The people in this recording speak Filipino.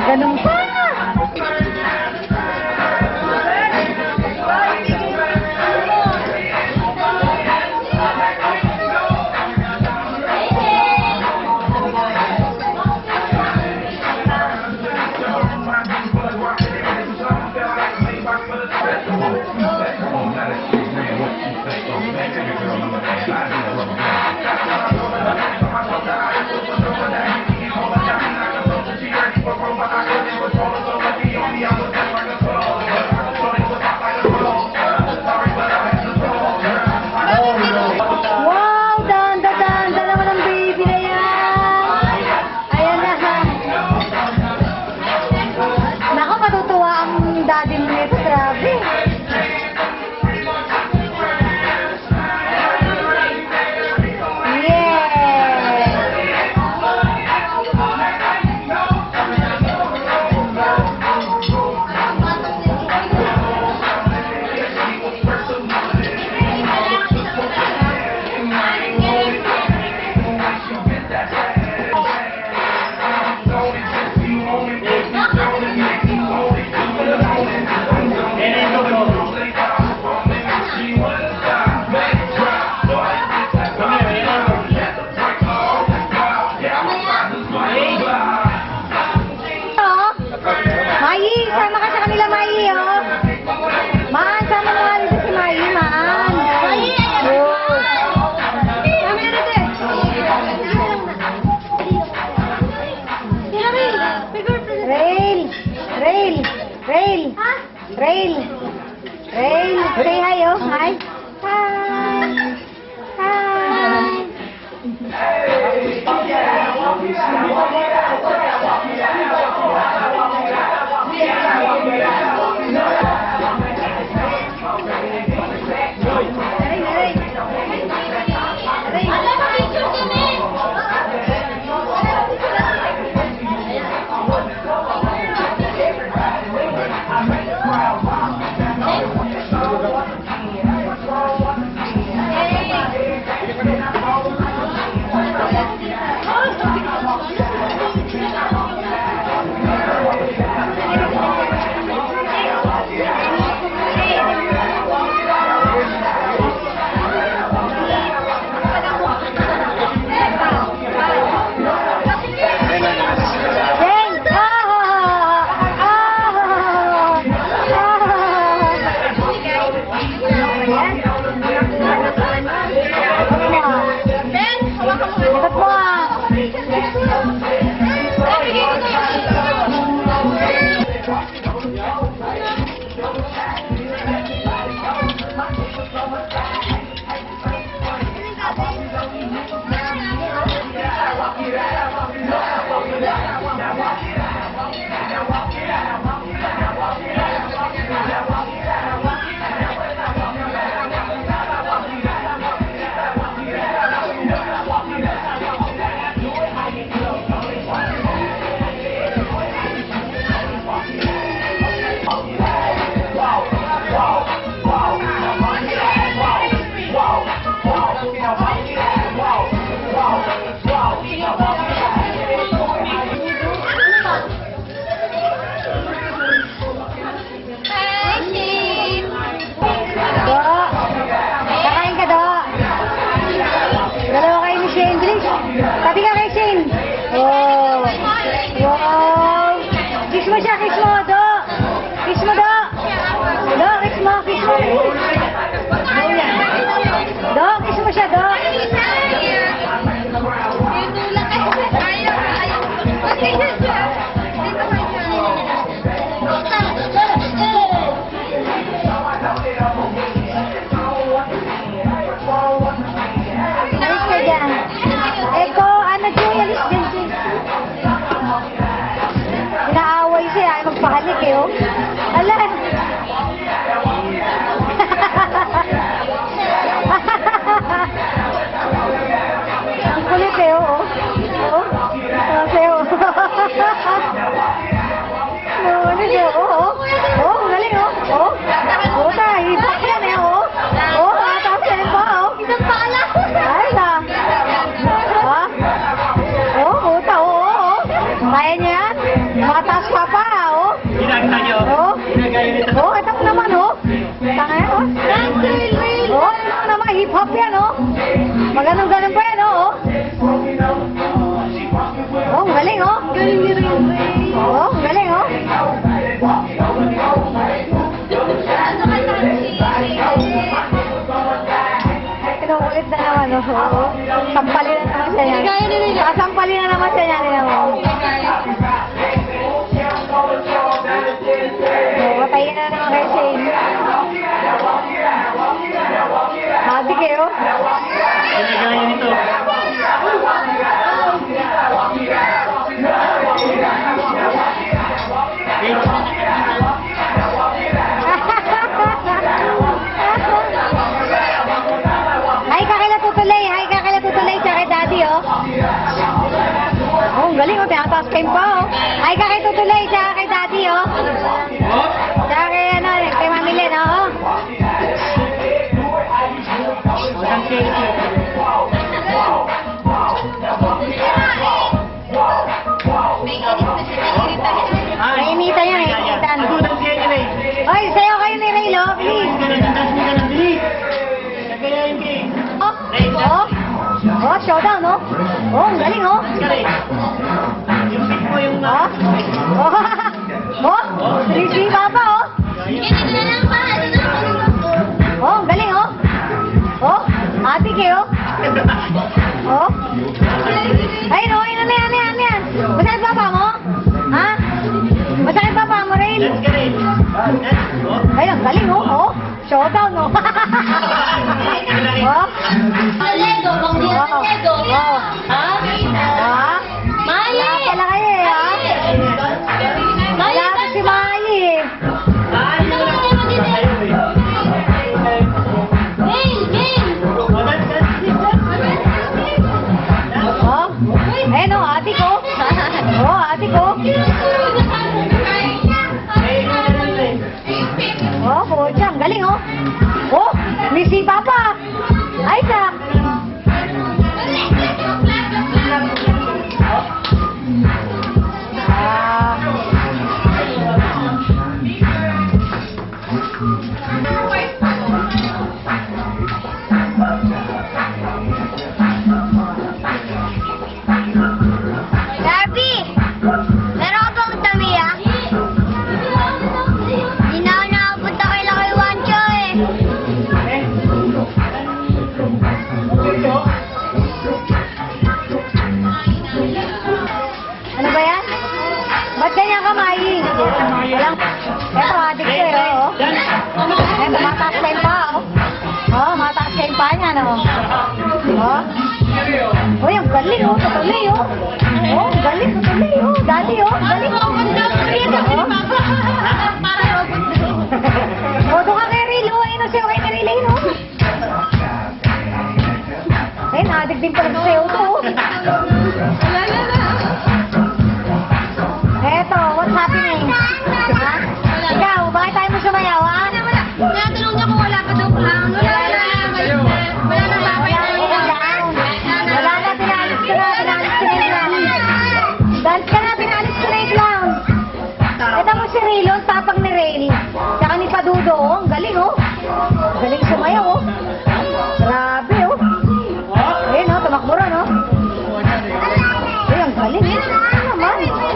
Ganun pa! Wow! Dahan-dahan! Dalawa ng baby na yan! Ayan na ha! Naku, matutuwa ang daddy mo nito. Grabe! Maganon-ganon pa yan, oh. Oh, ang galing, oh. Galing ni Ray. Oh, ang galing, oh. Kinukulit na naman, oh. Sampalin na naman siya yan. Sasampalin na naman siya yan, oh. Patayin na naman kay Shane. Mati kayo. Gaya nito. Hi ka kila tutulay. Hi ka kila tutulay. Tsaka kay daddy, oh. Oh, ang galing, oh. Tinataas kayo pa, oh. Hi ka kay tutulay. Tsaka kay daddy, oh. Tsaka kay, ano, kay Mami Len, oh. Nainita yan, nainitan. Oy, sayo kayo ni Ray, lo. Please. Oh, oh. Oh, showdown, oh. Oh, ang galing, oh. Oh. Oh. Oh, si Papa, oh. Oh, ang galing, oh. Oh, ate kayo. Oh. Ayun, oh, ano yan. Masakit papa mo? Ha? Masakit papa mo, Rail? Ayun, ang galing, oh. Oh, showdown, oh. Oh. Ledo, bang di Wow. Ledo? Wow. Ha? Ha? Mali! Wala pala kayo, eh, ha? Mali! Wala si Mali, eh. Oh. Ayun, oh, ate ko. Oh, ate ko. Oh, pucha, ang galing, oh. Oh, may si Papa. Ay, ka. Darby! Meron ka bang dami, ah? Hindi na ako nakapunta kay Lakay Wancho, eh. Ano ba yan? Ba't ganyan ka, Mai? Walang... Eto, adik ko, eh, oh. Eto, mataas ka yung pa, oh. Oh, mataas ka yung pa niya, no? Oh. Oh, yung galing, oh. Tutuloy, oh. Oh, galing, tutuloy, oh. Dali, oh. Galing, oh. Oh, doon ka kay Rilo, eh. No, siya kay Rilo, eh, no? Eh, naadik din pala sa'yo, to, oh. Eto, what's happening? Ha? Ikaw, bakit tayo mo sumayaw, ha? Tinatanong niya kung wala ka daw clown. Wala na babay na yung Wala na, pinalis ko na yung clown. Dance ka na, pinalis ko na yung clown. Ito mo si Rilo, ang tapang ni Rail. Tsaka ni Padudo, oh. Ang galing, oh. Ang galing sumayaw, oh. Grabe, oh. Ayun, oh, tumakbo ron, oh. Ay, ang galing, oh.